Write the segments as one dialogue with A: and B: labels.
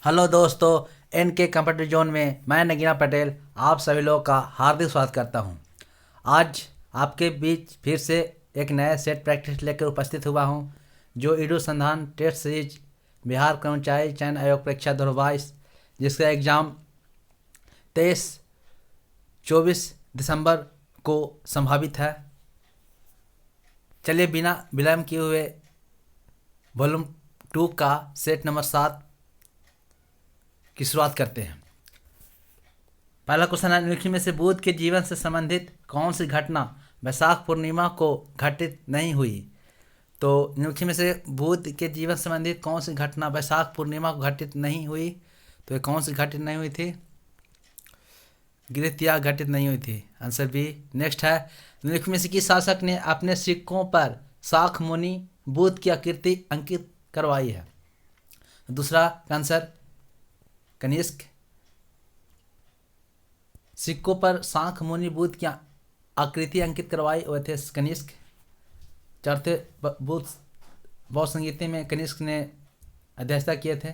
A: Hello दोस्तों, N के computer zone में मैं नगीना पटेल आप सभी लोगों का हार्दिक स्वागत करता हूं। आज आपके बीच फिर से एक नया सेट प्रैक्टिस लेकर उपस्थित हुआ हूं, जो ईडू संधान टेस्ट सीरीज बिहार कर्मचारी चयन आयोग परीक्षा 2022 जिसका एग्ज़ाम 23-24 दिसंबर को संभावित है। चलिए बिना विलंब किए हुए वॉल्यूम 2 का सेट नंबर 7 की शुरुआत करते हैं। पहला क्वेश्चन है, निम्नलिखित में से बुद्ध के जीवन से संबंधित कौन सी घटना वैशाख पूर्णिमा को घटित नहीं हुई? तो निम्नलिखित में से बुद्ध के जीवन से संबंधित कौन सी घटना वैशाख पूर्णिमा को घटित नहीं हुई? तो ये कौन सी घटित नहीं हुई थी? गृहत्याग घटित नहीं हुई थी, आंसर बी। नेक्स्ट है, निम्नलिखित में से किस शासक ने अपने सिक्कों पर शाख मुनि बुद्ध की आकृति अंकित करवाई है? दूसरा आंसर कनिष्क। सिक्कों पर शाख मुनि बुद्ध की आकृति अंकित करवाई हुए थे कनिष्क। चौथे बुद्ध बौद्ध संगीति में कनिष्क ने अध्यक्षता किए थे।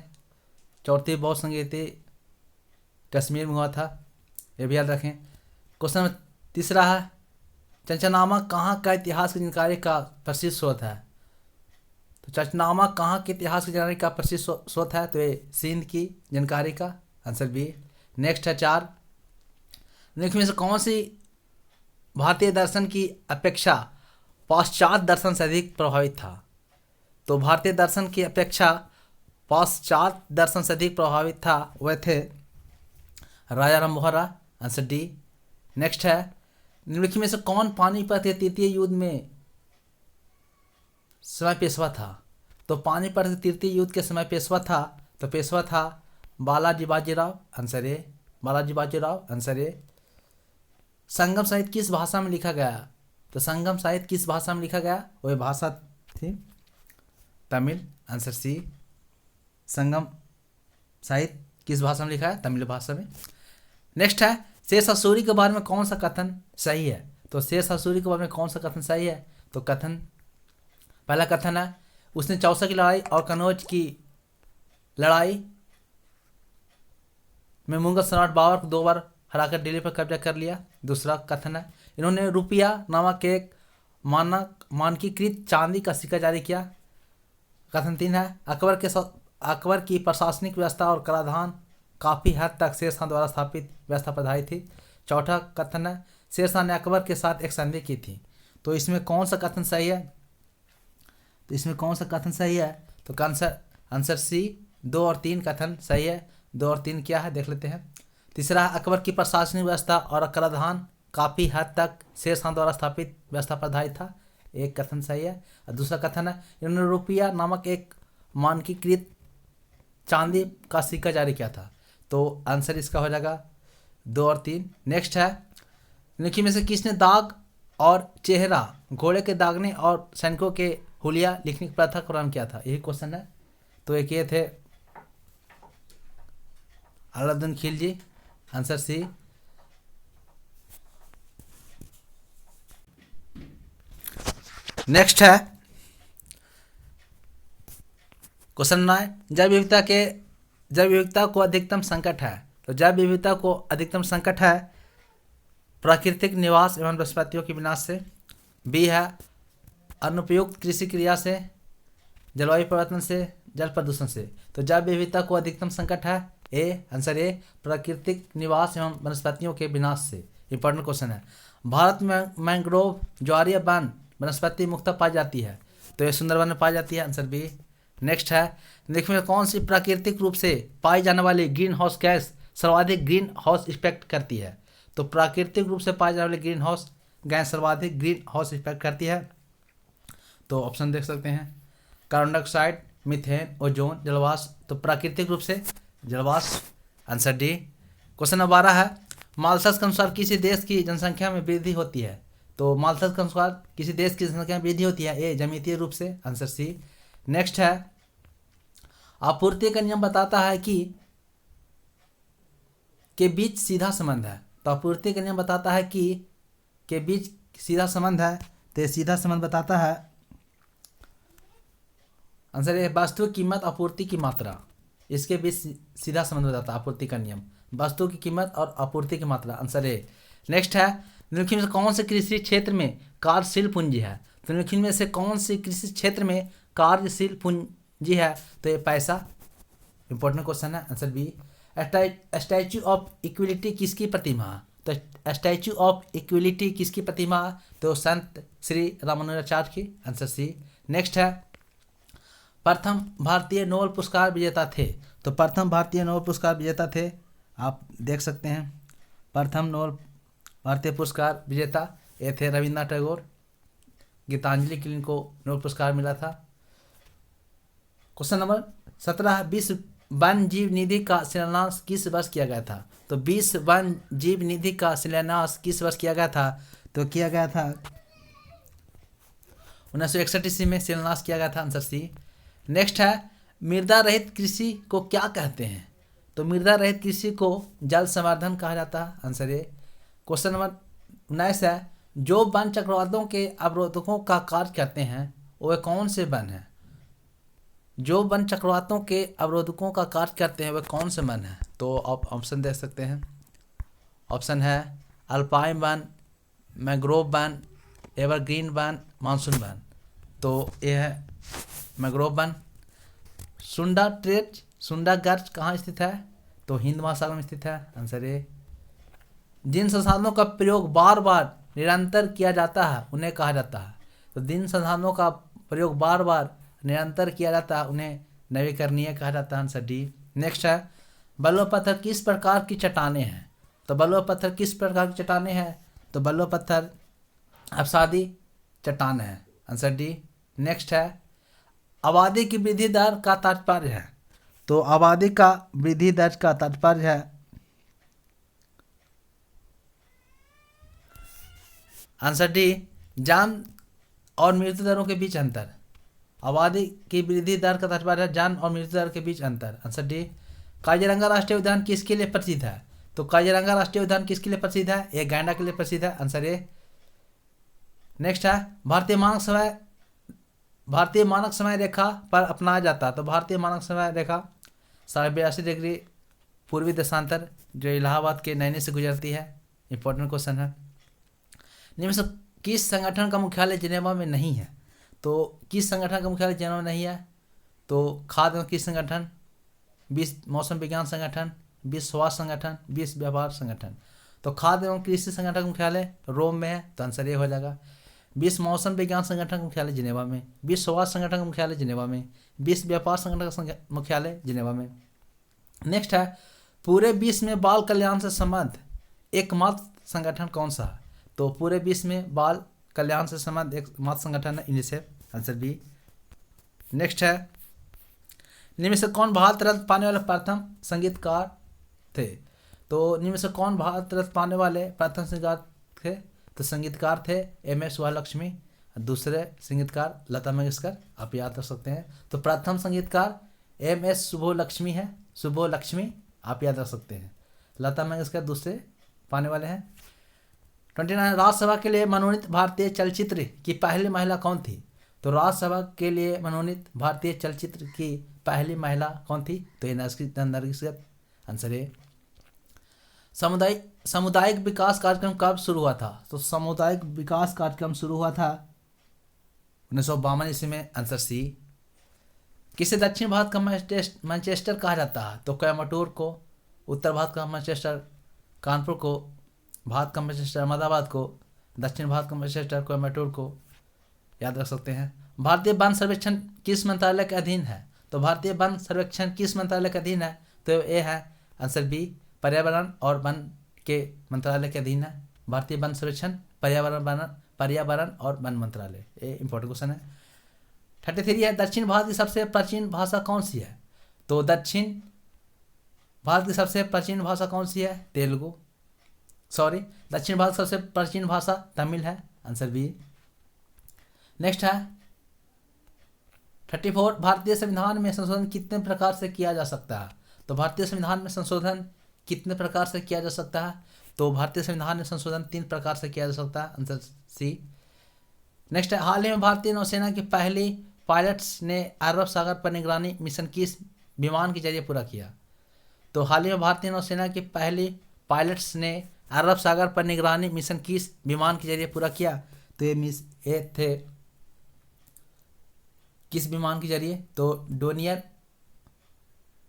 A: चौथी बौद्ध संगीति कश्मीर में हुआ था, ये भी याद रखें। क्वेश्चन तीसरा है, चंचनामा कहाँ का इतिहास की जानकारी का प्रसिद्ध स्रोत है? तो चंचनामा कहाँ के इतिहास की जानकारी का प्रसिद्ध स्रोत है? तो ये सिंध की जानकारी का, आंसर बी। नेक्स्ट है 4, निम्नलिखित में से कौन सी भारतीय दर्शन की अपेक्षा पाश्चात्य दर्शन से अधिक प्रभावित था? तो भारतीय दर्शन की अपेक्षा पाश्चात्य दर्शन से अधिक प्रभावित था वह थे राजा Ram Mohan Roy, answer D. Next है, निम्नलिखित में से कौन पानीपत के तृतीय युद्ध में समय पेशवा था? तो पानीपत के तृतीय युद्ध के समय पेशवा था, तो पेशवा था Balaji Bajirao, answer A. Balaji Bajirao, answer A. Sangam साहित्य किस भाषा में लिखा गया? तो संगम साहित्य किस भाषा में लिखा गया? वह भाषा थी तमिल, आंसर सी। संगम साहित्य किस भाषा में लिखा है? तमिल भाषा में। नेक्स्ट है, शेरशाह सूरी के बारे में कौन सा कथन सही है? तो शेरशाह सूरी के बारे में कौन सा कथन सही है? तो पहला कथन है, उसने चौसा की लड़ाई और कन्नौज की लड़ाई में मुगल सम्राट बाबर को 2 बार हराकर दिल्ली पर कब्जा कर लिया। दूसरा कथन है, इन्होंने रुपया नामक एक मानकीकृत चांदी का सिक्का जारी किया। कथन 3 है, अकबर की प्रशासनिक व्यवस्था और कराधान काफ़ी हद तक शेरशाह द्वारा स्थापित व्यवस्था पर आधारित थी। चौथा कथन है, शेरशाह ने अकबर के साथ एक संधि की थी। तो इसमें कौन सा कथन सही है? तो आंसर सी, 2 और 3 कथन सही है। 2 और 3 क्या है देख लेते हैं। तीसरा, अकबर की प्रशासनिक व्यवस्था और कराधान काफ़ी हद तक शेरशाह द्वारा स्थापित व्यवस्था पर आधारित था, एक कथन सही है। और दूसरा कथन है, इन्होंने रुपया नामक एक मानकीकृत चांदी का सिक्का जारी किया था। तो आंसर इसका हो जाएगा 2 और 3। नेक्स्ट है, निम्नलिखित में से किसने दाग और चेहरा घोड़े के दागने और सैनिकों के हुलिया लिखने की प्रथा को आरंभ किया था? यही क्वेश्चन है। तो एक ये थे Alauddin Khilji, answer C. Next है क्वेश्चन 9, जैव विविधता को अधिकतम संकट है। तो जैव विविधता को अधिकतम संकट है प्राकृतिक निवास एवं वनस्पतियों के विनाश से। बी है अनुपयुक्त कृषि क्रिया से, जलवायु परिवर्तन से, जल प्रदूषण से। तो जैव विविधता को अधिकतम संकट है ए, आंसर ए, प्राकृतिक निवास एवं वनस्पतियों के विनाश से। इंपॉर्टेंट क्वेश्चन है, भारत में मैंग्रोव ज्वारीय वन वनस्पति मुख्यतः पाई जाती है। तो ये सुंदरवन में पाई जाती है, आंसर बी। नेक्स्ट है, देखिए कौन सी प्राकृतिक रूप से पाई जाने वाली ग्रीन हाउस गैस सर्वाधिक ग्रीन हाउस इफेक्ट करती है? तो प्राकृतिक रूप से पाई जाने वाली ग्रीन हाउस गैस सर्वाधिक ग्रीन हाउस इफेक्ट करती है। तो ऑप्शन देख सकते हैं, कार्बन डाइऑक्साइड, मीथेन, ओजोन, जलवाष्प। तो प्राकृतिक रूप से जलवाष्प, आंसर डी। क्वेश्चन नंबर 12 है, मालथस के अनुसार किसी देश की जनसंख्या में वृद्धि होती है? तो मालथस के अनुसार किसी देश की जनसंख्या में वृद्धि होती है ए, ज्यामितीय रूप से, आंसर सी। नेक्स्ट है, आपूर्ति का नियम बताता है कि के बीच सीधा संबंध है। तो आपूर्ति का नियम बताता है कि के बीच सीधा संबंध है, तो सीधा संबंध बताता है, आंसर है वास्तविक कीमत आपूर्ति की मात्रा। इसके बीच सीधा संबंध बताता है आपूर्ति का नियम। वस्तु की कीमत और आपूर्ति की मात्रा, आंसर ए। नेक्स्ट है, निम्नलिखित में से कौन से कृषि क्षेत्र में कार्यशील पूंजी है? तो निम्नलिखित में से कौन से कृषि क्षेत्र में कार्यशील पूंजी है? तो ये पैसा, इंपॉर्टेंट क्वेश्चन है, answer B. Statue of equality किसकी प्रतिमा है? तो स्टैच्यू ऑफ इक्विलिटी किसकी प्रतिमा है? तो संत श्री रामानुजाचार्य की, आंसर सी। नेक्स्ट है, प्रथम भारतीय नोबेल पुरस्कार विजेता थे? तो प्रथम भारतीय नोबेल पुरस्कार विजेता थे, आप देख सकते हैं, प्रथम नोबेल भारतीय पुरस्कार विजेता ये थे रविन्द्रनाथ टैगोर। गीतांजलि के लिए इनको नोबेल पुरस्कार मिला था। क्वेश्चन नंबर 17, विश्व वन जीव निधि का शिलान्यास किस वर्ष किया गया था? तो विश्व वन जीव निधि का शिलान्यास किस वर्ष किया गया था? तो किया गया था 1961 ईस्वी में शिलान्यास किया गया था, आंसर सी। नेक्स्ट है, मृदा रहित कृषि को क्या कहते हैं? तो मृदा रहित कृषि को जल संवर्धन कहा जाता है, आंसर ए। क्वेश्चन नंबर 19 है, जो वन चक्रवातों के अवरोधकों का कार्य करते हैं वे कौन से वन हैं? जो वन चक्रवातों के अवरोधकों का कार्य करते हैं वे कौन से वन हैं? तो आप ऑप्शन देख सकते हैं। ऑप्शन है alpine one, mangrove one, evergreen one, monsoon one. तो ये है मैंग्रोव वन। सुंडा ट्रेच, सुंडा गर्च कहाँ स्थित है? तो हिंद महासागर में स्थित है, आंसर ए। जिन संसाधनों का प्रयोग बार बार निरंतर किया जाता है उन्हें कहा जाता है। तो जिन संसाधनों का प्रयोग बार बार निरंतर किया जाता है उन्हें नवीकरणीय कहा जाता है, आंसर डी। नेक्स्ट है, बलुआ पत्थर किस प्रकार की चट्टानें हैं? तो बलुआ पत्थर किस प्रकार की चट्टानें हैं? तो बलुआ पत्थर अवसादी चट्टान है, आंसर डी। नेक्स्ट है, आबादी की वृद्धि दर का तात्पर्य है? तो आबादी का वृद्धि दर का तात्पर्य है, आंसर डी, जन्म और मृत्यु दरों के बीच अंतर। आबादी की वृद्धि दर का तात्पर्य है जन्म और मृत्यु दर के बीच अंतर, आंसर डी। काजीरंगा राष्ट्रीय उद्यान किसके लिए प्रसिद्ध है? तो काजीरंगा राष्ट्रीय उद्यान किसके लिए प्रसिद्ध है? ये गैंडा के लिए प्रसिद्ध है, आंसर ए। नेक्स्ट है, भारतीय मानक समय रेखा पर अपनाया जाता है? तो भारतीय मानक समय रेखा 82.5 डिग्री पूर्वी देशांतर जो इलाहाबाद के नैनी से गुजरती है, इंपॉर्टेंट क्वेश्चन है। निम्न से किस संगठन का मुख्यालय जिनेवा में नहीं है? तो किस संगठन का मुख्यालय जिनेवा में नहीं है? तो खाद्य एवं कृषि संगठन, विश्व मौसम विज्ञान संगठन, विश्व स्वास्थ्य संगठन, विश्व व्यापार संगठन। तो खाद्य एवं कृषि संगठन का मुख्यालय रोम में है, तो आंसर ये हो जाएगा। विश्व मौसम विज्ञान संगठन का मुख्यालय जिनेवा में, विश्व स्वास्थ्य संगठन का मुख्यालय जिनेवा में, विश्व व्यापार संगठन का मुख्यालय जिनेवा में। नेक्स्ट है, पूरे विश्व में बाल कल्याण से संबद्ध एकमात्र संगठन कौन सा है? तो पूरे विश्व में बाल कल्याण से संबद्ध एकमात्र संगठन है यूनिसेफ, आंसर बी। नेक्स्ट है, निम्न में से कौन भारत रत्न पाने वाले प्रथम संगीतकार थे? तो निम्न में से कौन भारत रत्न पाने वाले प्रथम संगीतकार थे? तो संगीतकार थे एम.एस. सुब्बलक्ष्मी, दूसरे संगीतकार लता मंगेशकर, आप याद रख सकते हैं। तो प्रथम संगीतकार एम.एस. सुब्बलक्ष्मी है, सुब्बलक्ष्मी आप याद रख सकते हैं। लता मंगेशकर दूसरे पाने वाले हैं। 29, राज्यसभा के लिए मनोनीत भारतीय चलचित्र की पहली महिला कौन थी? तो राज्यसभा के लिए मनोनीत भारतीय चलचित्र की पहली महिला कौन थी? तो ये नरगिस दत्त, आंसर ए। सामुदायिक विकास कार्यक्रम कब शुरू हुआ था? तो सामुदायिक विकास कार्यक्रम शुरू हुआ था 1952 ईस्वी में, आंसर सी। किसे दक्षिण भारत का मैनचेस्टर कहा जाता है? तो कोयम्बटूर को, उत्तर भारत का मैनचेस्टर कानपुर को, भारत का मैनचेस्टर अहमदाबाद को, दक्षिण भारत का मैनचेस्टर कोयम्बटूर को याद रख सकते हैं। भारतीय वन सर्वेक्षण किस मंत्रालय के अधीन है? तो भारतीय वन सर्वेक्षण किस मंत्रालय के अधीन है? तो ये है आंसर बी, पर्यावरण और वन के मंत्रालय के अधीन है। भारतीय वन सर्वेक्षण पर्यावरण और वन मंत्रालय, ये इंपॉर्टेंट क्वेश्चन है। 33 है, दक्षिण भारत की सबसे प्राचीन भाषा कौन सी है? तो दक्षिण भारत की सबसे प्राचीन भाषा कौन सी है? तेलुगु, सॉरी, दक्षिण भारत की सबसे प्राचीन भाषा तमिल है, आंसर बी। नेक्स्ट है 34, भारतीय संविधान में संशोधन कितने प्रकार से किया जा सकता है? तो भारतीय संविधान में संशोधन कितने प्रकार से किया जा सकता है? तो भारतीय संविधान में संशोधन 3 प्रकार से किया जा सकता है, आंसर सी। नेक्स्ट है, हाल ही में भारतीय नौसेना की पहली पायलट्स ने अरब सागर पर निगरानी मिशन किस विमान के जरिए पूरा किया? तो हाल ही में भारतीय नौसेना के पहले पायलट्स ने अरब सागर पर निगरानी मिशन किस विमान के जरिए पूरा किया? तो ये थे किस विमान के जरिए? तो डोनियर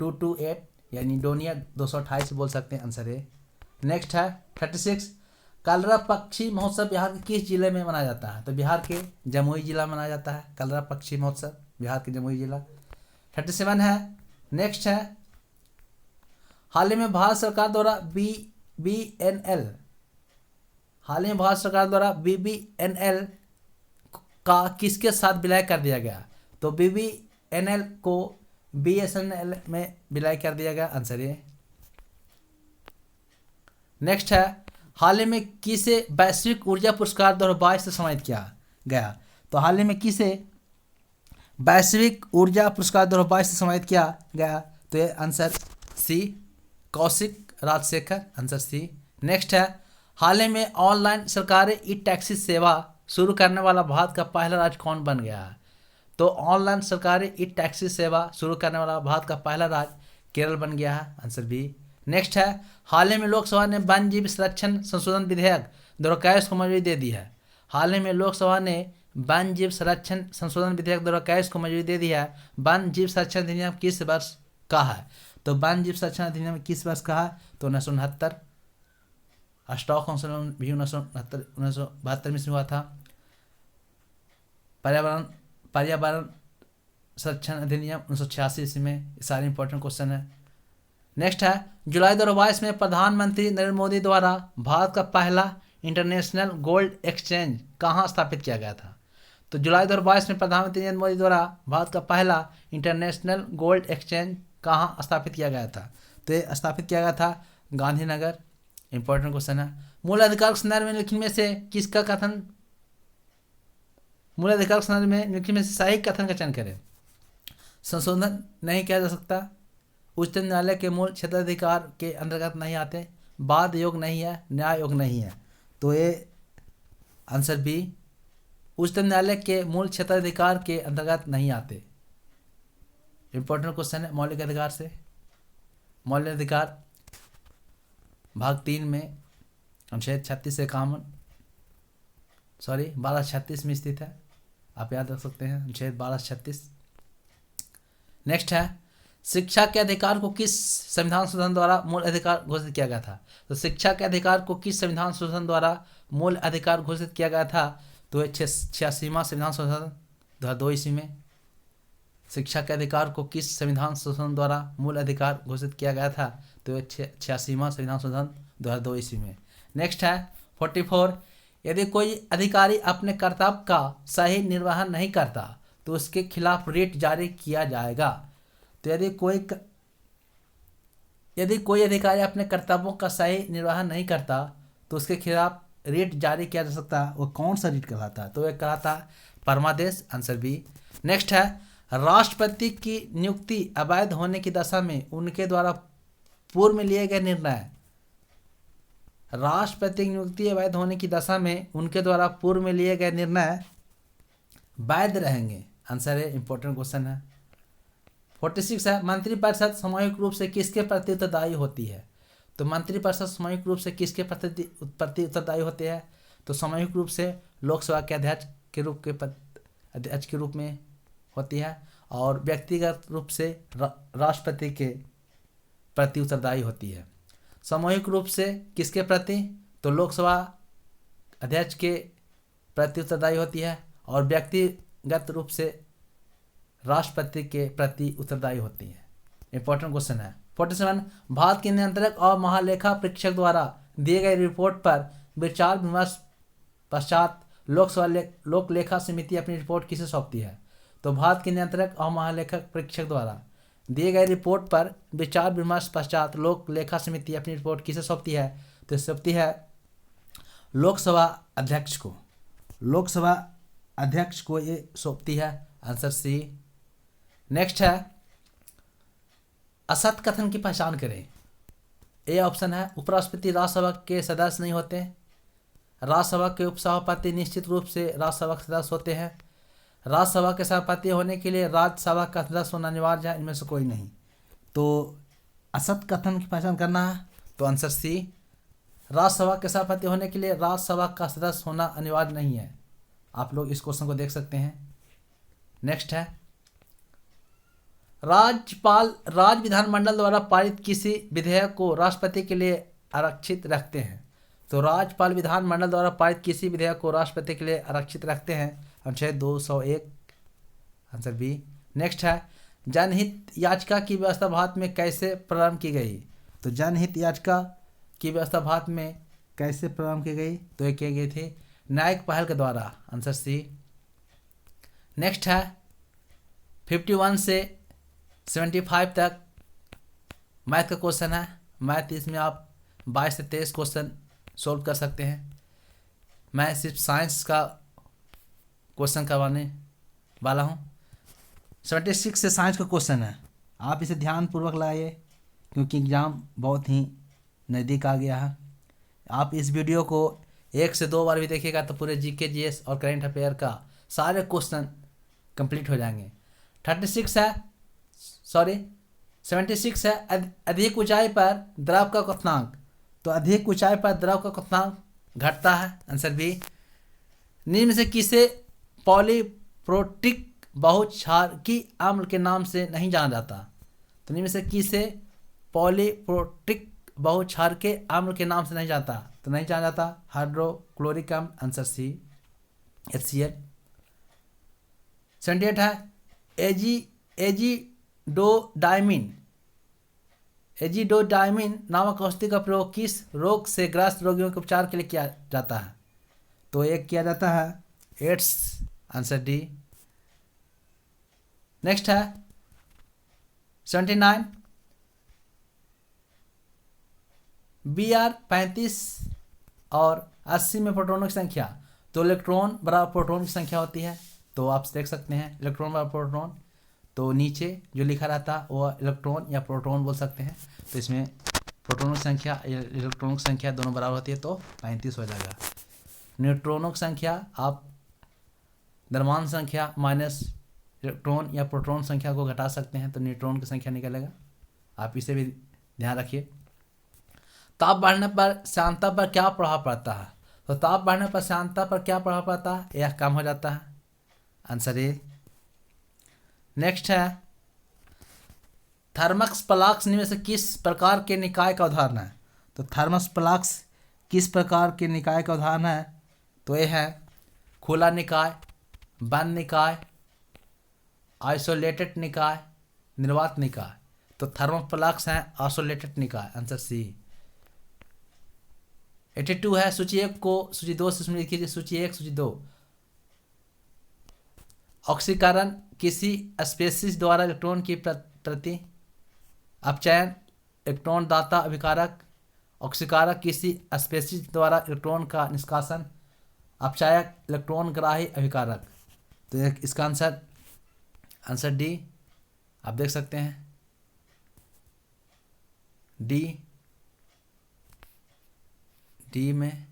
A: 228 यानी डोनियर 228 बोल सकते हैं, आंसर है। नेक्स्ट है 36, कलरव पक्षी महोत्सव बिहार के किस जिले में मनाया जाता है? तो बिहार के जमुई जिला में मनाया जाता है कलरव पक्षी महोत्सव, बिहार के जमुई जिला। 37 है, नेक्स्ट है, हाल ही में भारत सरकार द्वारा BBNL का किसके साथ विलय कर दिया गया? तो BBNL को BSNL में विलय कर दिया गया, आंसर ये। नेक्स्ट है, हाल ही में किसे वैश्विक ऊर्जा पुरस्कार 2022 से सम्मानित किया गया? तो हाल ही में किसे वैश्विक ऊर्जा पुरस्कार 2022 से सम्मानित किया गया? तो ये answer C, Kaushik Rajshekhar, answer C. Next है, हाल ही में ऑनलाइन सरकारी ई टैक्सी सेवा शुरू करने वाला भारत का पहला राज्य कौन बन गया है? तो ऑनलाइन सरकारी ई टैक्सी सेवा शुरू करने वाला भारत का पहला राज्य केरल बन गया है, आंसर बी। नेक्स्ट है, हाल ही में लोकसभा ने वन्य जीव संरक्षण संशोधन विधेयक 2021 को मंजूरी दे दी है। हाल ही में लोकसभा ने वन्य जीव संरक्षण संशोधन विधेयक 2021 को मंजूरी दे दी है। वन्य जीव संरक्षण अधिनियम किस वर्ष का है? तो वन्य जीव संरक्षण अधिनियम किस वर्ष का है? तो 1969। स्टॉकहोम संमेलन भी 1972 में हुआ था। पर्यावरण संरक्षण अधिनियम 1986 में। सारे इंपॉर्टेंट क्वेश्चन है। नेक्स्ट है, जुलाई 2022 में प्रधानमंत्री नरेंद्र मोदी द्वारा भारत का पहला इंटरनेशनल गोल्ड एक्सचेंज कहाँ स्थापित किया गया था? तो जुलाई 2022 में प्रधानमंत्री नरेंद्र मोदी द्वारा भारत का पहला इंटरनेशनल गोल्ड एक्सचेंज कहाँ स्थापित किया गया था? तो ये स्थापित किया गया था गांधीनगर। इंपॉर्टेंट क्वेश्चन है। मूल अधिकार संदर्भ में निम्नलिखित में से किसका कथन, मूल अधिकार संदर्भ में निम्नलिखित में से सही कथन का चयन करें? संशोधन नहीं किया जा सकता, उच्चतम न्यायालय के मूल क्षेत्राधिकार के अंतर्गत नहीं आते, वाद योग नहीं है, न्याय योग नहीं है। तो ये आंसर बी, उच्चतम न्यायालय के मूल क्षेत्राधिकार के अंतर्गत नहीं आते। इंपॉर्टेंट क्वेश्चन है मौलिक अधिकार से। मौलिक अधिकार भाग 3 में अनुच्छेद 36 से कॉमन 1236 में स्थित है, आप याद रख सकते हैं, अनुच्छेद 1236। नेक्स्ट है, शिक्षा के अधिकार को किस संविधान संशोधन द्वारा मूल अधिकार घोषित किया गया था? तो शिक्षा के अधिकार को किस संविधान संशोधन द्वारा मूल अधिकार घोषित किया गया था? तो 86वां संविधान संशोधन 2002 ईस्वी में। शिक्षा के अधिकार को किस संविधान संशोधन द्वारा मूल अधिकार घोषित किया गया था? तो 86वां संविधान संशोधन 2002 ईस्वी में। नेक्स्ट है 44, यदि कोई अधिकारी अपने कर्तव्य का सही निर्वहन नहीं करता तो उसके खिलाफ रिट जारी किया जाएगा। तो यदि कोई अधिकारी अपने कर्तव्यों का सही निर्वहन नहीं करता तो उसके खिलाफ रिट जारी किया जा सकता है। वो कौन सा रिट कहलाता है? तो वह कहलाता है परमादेश, आंसर बी। नेक्स्ट है, राष्ट्रपति की नियुक्ति अवैध होने की दशा में उनके द्वारा पूर्व में लिए गए निर्णय, राष्ट्रपति की नियुक्ति अवैध होने की दशा में उनके द्वारा पूर्व में लिए गए निर्णय वैध रहेंगे, आंसर है। इंपॉर्टेंट क्वेश्चन है। 46 है, मंत्रिपरिषद सामूहिक रूप से किसके प्रति उत्तरदायी होती है? तो मंत्रिपरिषद सामूहिक रूप से किसके प्रति उत्तरदायी होते हैं? तो सामूहिक रूप से लोकसभा के अध्यक्ष के रूप में होती है और व्यक्तिगत रूप से राष्ट्रपति के प्रति उत्तरदायी होती है। सामूहिक रूप से किसके प्रति? तो लोकसभा अध्यक्ष के प्रति उत्तरदायी होती है और व्यक्तिगत रूप से राष्ट्रपति के प्रति उत्तरदायी होती है। इंपॉर्टेंट क्वेश्चन है। 47, भारत के नियंत्रक और महालेखा परीक्षक द्वारा दिए गए रिपोर्ट पर विचार विमर्श पश्चात लोक लेखा समिति अपनी रिपोर्ट किसे सौंपती है? तो भारत के नियंत्रक और महालेखक परीक्षक द्वारा दिए गए रिपोर्ट पर विचार विमर्श पश्चात लोक लेखा समिति अपनी रिपोर्ट किसे सौंपती है? तो सौंपती है लोकसभा अध्यक्ष को। लोकसभा अध्यक्ष को ये सौंपती है, आंसर सी। नेक्स्ट है, असत कथन की पहचान करें। ए ऑप्शन है, उपराष्ट्रपति राज्यसभा के सदस्य नहीं होते, राज्यसभा के उपसभापति निश्चित रूप से राज्यसभा के सदस्य होते हैं, राज्यसभा के सभापति होने के लिए राज्यसभा का सदस्य होना अनिवार्य है, इनमें से कोई नहीं। तो असत कथन की पहचान करना है, तो आंसर सी। राज्यसभा के सभापति होने के लिए राज्यसभा का सदस्य होना अनिवार्य नहीं है। आप लोग इस क्वेश्चन को देख सकते हैं। नेक्स्ट है, राज्यपाल राज्य विधानमंडल द्वारा पारित किसी विधेयक को राष्ट्रपति के लिए आरक्षित रखते हैं। तो राज्यपाल विधानमंडल द्वारा पारित किसी विधेयक को राष्ट्रपति के लिए आरक्षित रखते हैं। अनुच्छेद 201, आंसर बी। नेक्स्ट है, जनहित याचिका की व्यवस्था भारत में कैसे प्रारंभ की गई। तो जनहित याचिका की व्यवस्था भारत में कैसे प्रारंभ की गई, तो ये की गई थी न्यायिक पहल के द्वारा। Answer C. नेक्स्ट है, 51 से 75 तक मैथ का क्वेश्चन है। मैथ इसमें आप 22 से 23 क्वेश्चन सोल्व कर सकते हैं। मैं सिर्फ साइंस का क्वेश्चन करवाने वाला हूँ। 76 से साइंस का क्वेश्चन है, आप इसे ध्यानपूर्वक लाइए क्योंकि एग्ज़ाम बहुत ही नज़दीक आ गया है। आप इस वीडियो को 1 से 2 बार भी देखिएगा तो पूरे जीके जीएस और करंट अफेयर का सारे क्वेश्चन कंप्लीट हो जाएंगे। 76 है अधिक ऊंचाई पर द्रव का क्वथनांक। तो अधिक ऊंचाई पर द्रव का क्वथनांक घटता है। Answer B. निम्न से किसे पॉलीप्रोटिक बहुक्षारकीय अम्ल के नाम से नहीं जाना जाता। तो निम्न से किसे पॉलीप्रोटिक बहुक्षारकीय अम्ल के नाम से नहीं जाता, तो नहीं जाना जाता हाइड्रोक्लोरिक अम्ल। Answer C, HCl। 78 है, एजिडोडाइमिन नामक औषधि का प्रयोग किस रोग से ग्रस्त रोगियों के उपचार के लिए किया जाता है। तो एक किया जाता है एड्स। Answer D. नेक्स्ट है 79, Br35 और 80 में प्रोटॉनों की संख्या। तो इलेक्ट्रॉन बराबर प्रोटॉन की संख्या होती है। तो आप देख सकते हैं इलेक्ट्रॉन बराबर प्रोटॉन, तो नीचे जो लिखा रहता है वो इलेक्ट्रॉन या प्रोटॉन बोल सकते हैं। तो इसमें प्रोटॉनों की संख्या इलेक्ट्रॉनों की संख्या दोनों बराबर होती है, तो 35 हो जाएगा। न्यूट्रॉनों की संख्या आप द्रव्यमान संख्या माइनस इलेक्ट्रॉन या प्रोटॉन संख्या को घटा सकते हैं, तो न्यूट्रॉन की संख्या निकलेगा। आप इसे भी ध्यान रखिए। ताप बढ़ने पर श्यानता पर क्या प्रभाव पड़ता है। तो ताप बढ़ने पर श्यानता पर क्या प्रभाव पड़ता है, यह कम हो जाता है। Answer A. नेक्स्ट है, थर्मस फ्लाक्स निम्न से किस प्रकार के निकाय का उदाहरण है। तो थर्मस फ्लाक्स किस प्रकार के निकाय का उदाहरण है, तो यह है खुला निकाय, बंद निकाय, आइसोलेटेड निकाय, निर्वात निकाय। तो थर्मोफ्लाक्स है आइसोलेटेड निकाय। Answer C. 82 है, सूची 1 को सूची 2 से लिख कीजिए। सूची 1 सूची 2। ऑक्सीकरण किसी स्पेसीज द्वारा इलेक्ट्रॉन की प्रति अपचयन, इलेक्ट्रॉन दाता अभिकारक। ऑक्सीकारक किसी स्पेसीज द्वारा इलेक्ट्रॉन का निष्कासन, अपचायक इलेक्ट्रॉन ग्राही अभिकारक। तो इसका आंसर डी आप देख सकते हैं, डी में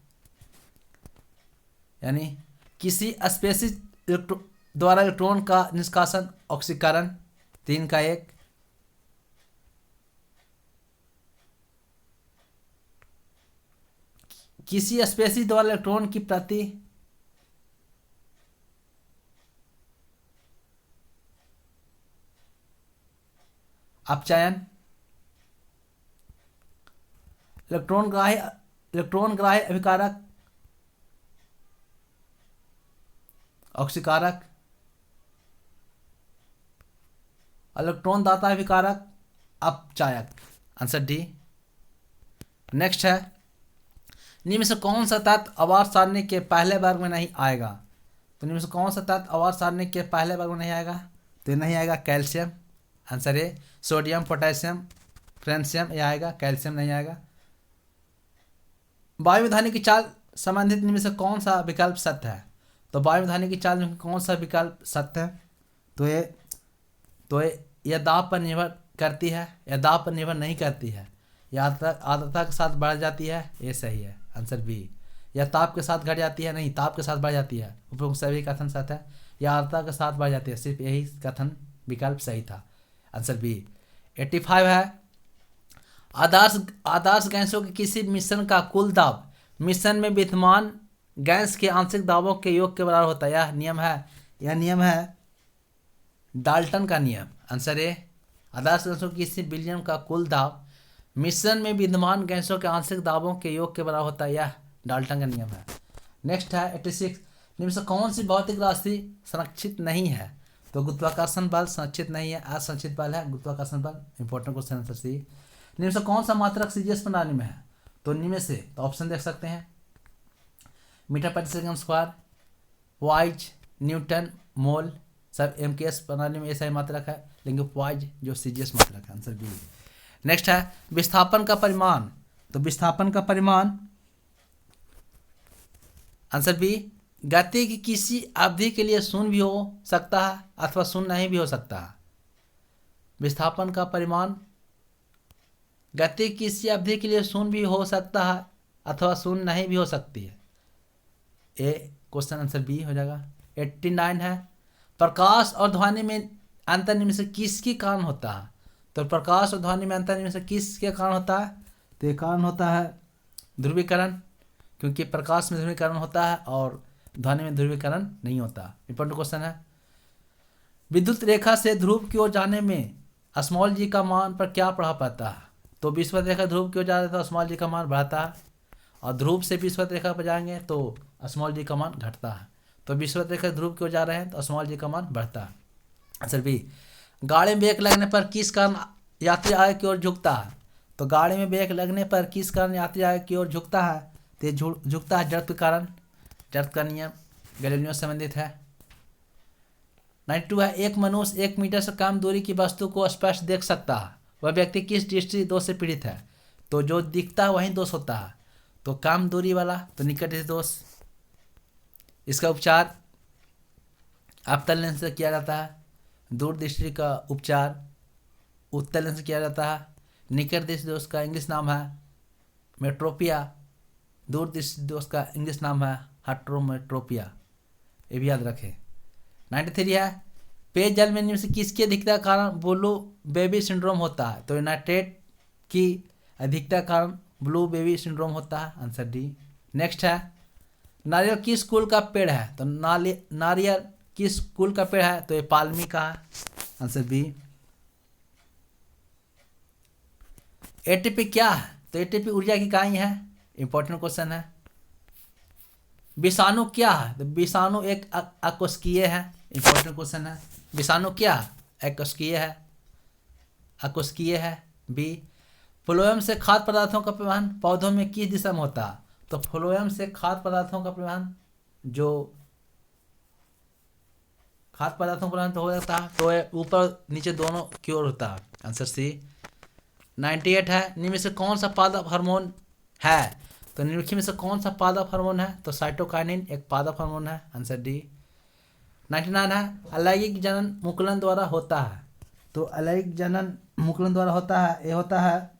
A: यानी किसी स्पेसीज द्वारा इलेक्ट्रॉन का निष्कासन ऑक्सीकरण 3 का 1। किसी स्पेसीज द्वारा इलेक्ट्रॉन की प्रति अपचयन, इलेक्ट्रॉन ग्राही अभिकारक, ऑक्सीकारक, इलेक्ट्रॉन दाता अभिकारक, अपचायक। Answer D. नेक्स्ट है, निम्न से कौन सा तत्व आवर्त सारणी के पहले वर्ग में नहीं आएगा। तो निम्न से कौन सा तत्व आवर्त सारणी के पहले वर्ग में नहीं आएगा, तो ये नहीं आएगा calcium. Answer A. Sodium, potassium, francium ये आएगा, कैल्शियम नहीं आएगा। वायुविधानी की चाल संबंधित निम्न से कौन सा विकल्प सत्य है। तो वायुविधानी की चाल में कौन सा विकल्प सत्य है, तो ये दाब पर निर्भर करती है या दाब पर निर्भर नहीं करती है, या आर्द्रता के साथ बढ़ जाती है, ये सही है। Answer B. या ताप के साथ घट जाती है, नहीं ताप के साथ बढ़ जाती है, उपरोक्त सभी कथन सत्य है। या आर्द्रता के साथ बढ़ जाती है, सिर्फ यही कथन विकल्प सही था। Answer B. 85 है आदर्श गैसों के किसी मिश्रण का कुल दाब मिश्रण में विद्यमान गैस के आंशिक दाबों के योग के बराबर होता है। यह नियम है डाल्टन का नियम। Answer A. आदर्श गैसों के किसी विलयन का कुल दाब मिश्रण में विद्यमान गैसों के आंशिक दाबों के योग के बराबर होता है। यह डाल्टन का नियम है। नेक्स्ट है 86 निम्न से कौन सी भौतिक राशि संरक्षित नहीं है? तो गुरुत्वाकर्षण बल संरक्षित नहीं है, असंरक्षित बल है गुरुत्वाकर्षण बल। Important question answer C. निम्न से कौन सा मात्रक सीजीएस प्रणाली में है? तो निम्न से तो ऑप्शन देख सकते हैं मीटर प्रति सेकंड स्क्वायर, वाइज, न्यूटन, मोल सब एमकेएस प्रणाली में ऐसा ही मात्रक है, लेकिन वाइज जो सीजीएस मात्रक है। Answer B. नेक्स्ट है विस्थापन का परिमाण। तो विस्थापन का परिमाण आंसर बी। गति की किसी अवधि के लिए शून्य भी हो सकता है अथवा शून्य नहीं भी हो सकता है। विस्थापन का परिमाण गति किसी अवधि के लिए शून्य भी हो सकता है अथवा शून्य नहीं भी हो सकती है। ए क्वेश्चन आंसर बी हो जाएगा। 89 है प्रकाश और ध्वनि में अंतर निम्न से किसके कारण होता है? तो प्रकाश और ध्वनि में अंतर निम्न से किसके कारण होता है? तो ये कारण होता है ध्रुवीकरण, क्योंकि प्रकाश में ध्रुवीकरण होता है और ध्वनि में ध्रुवीकरण नहीं होता। इंपॉर्टेंट क्वेश्चन है विद्युत रेखा से ध्रुव की ओर जाने में स्मॉल जी का मान पर क्या प्रभाव पड़ता है? तो विषुवत रेखा ध्रुव की ओर जा रहे तो स्मॉल जी का मान बढ़ता है और ध्रुव से विषुवत रेखा पर जाएंगे तो स्मॉल जी का मान घटता है। तो विषुवत रेखा ध्रुव की ओर जा रहे हैं तो स्मॉल जी का मान बढ़ता है। Answer B. गाड़ी में ब्रेक लगने पर किस कारण यात्री आगे की ओर झुकता है? तो गाड़ी में ब्रेक लगने पर किस कारण यात्री आगे की ओर झुकता है? तो झुकता है जड़त्व के कारण। जड़त्व का नियम गैलीलियो से संबंधित है। 92 है एक मनुष्य 1 मीटर से कम दूरी की वस्तु को स्पष्ट देख सकता है, वह व्यक्ति किस दृष्टि दोष से पीड़ित है? तो जो दिखता है वही दोष होता है, तो कम दूरी वाला तो निकट दृष्टि दोष। इसका उपचार अवतल लेंस से किया जाता है। दूर दृष्टि का उपचार उत्तल लेंस से किया जाता है। निकट दृष्टि दोष का इंग्लिश नाम है मेट्रोपिया, दूर दृष्टि दोष का इंग्लिश नाम है हाइड्रोमेट्रोपिया, ये भी याद रखें। 93 है पेयजल में निम्न से किसकी अधिकता के कारण ब्लू बेबी सिंड्रोम होता है? तो नाइट्रेट की अधिकता के कारण ब्लू बेबी सिंड्रोम होता है। Answer D. नेक्स्ट है नारियल किस कुल का पेड़ है? तो नारियल किस कुल का पेड़ है? तो ये पालमी का है। Answer B. एटीपी क्या है? तो एटीपी ऊर्जा की इकाई है। इंपॉर्टेंट क्वेश्चन है। विषाणु क्या है? तो विषाणु एक अकोष्कीय है। इंपॉर्टेंट क्वेश्चन है। विषाणु क्या है? अकोष्कीय है, अकोष्कीय है। बी। फ्लोएम से खाद्य पदार्थों का परिवहन पौधों में किस दिशा में होता है? तो फ्लोएम से खाद्य पदार्थों का परिवहन खाद्य पदार्थों का परिवहन तो हो जाता है तो ऊपर नीचे दोनों की ओर होता है। Answer C. 98 है निम्न से कौन सा पादप हार्मोन है? तो निम्नलिखित में से कौन सा पादप हार्मोन है? तो साइटोकाइनिन एक पादप हार्मोन है। Answer D. 99 है अलैंगिक जनन मुकुलन द्वारा होता है। तो अलैंगिक जनन मुकुलन द्वारा होता है, ये होता है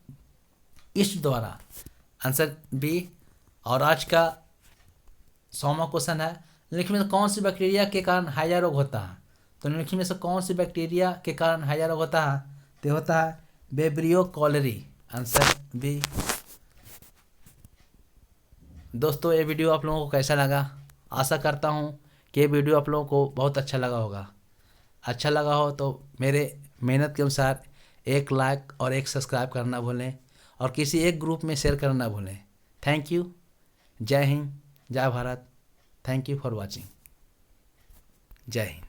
A: ईस्ट द्वारा। Answer B. और आज का 100वां क्वेश्चन है निम्नलिखित में से कौन सी बैक्टीरिया के कारण हैजा रोग होता है? तो निम्नलिखित में से कौन सी बैक्टीरिया के कारण हैजा रोग होता है? तो होता है वेब्रियो कॉलेरी। Answer B. दोस्तों ये वीडियो आप लोगों को कैसा लगा? आशा करता हूँ कि ये वीडियो आप लोगों को बहुत अच्छा लगा होगा। अच्छा लगा हो तो मेरे मेहनत के अनुसार एक लाइक और एक सब्सक्राइब करना भूलें और किसी एक ग्रुप में शेयर करना भूलें। Thank you. जय हिंद, जय Bharat. Thank you for watching. जय हिंद।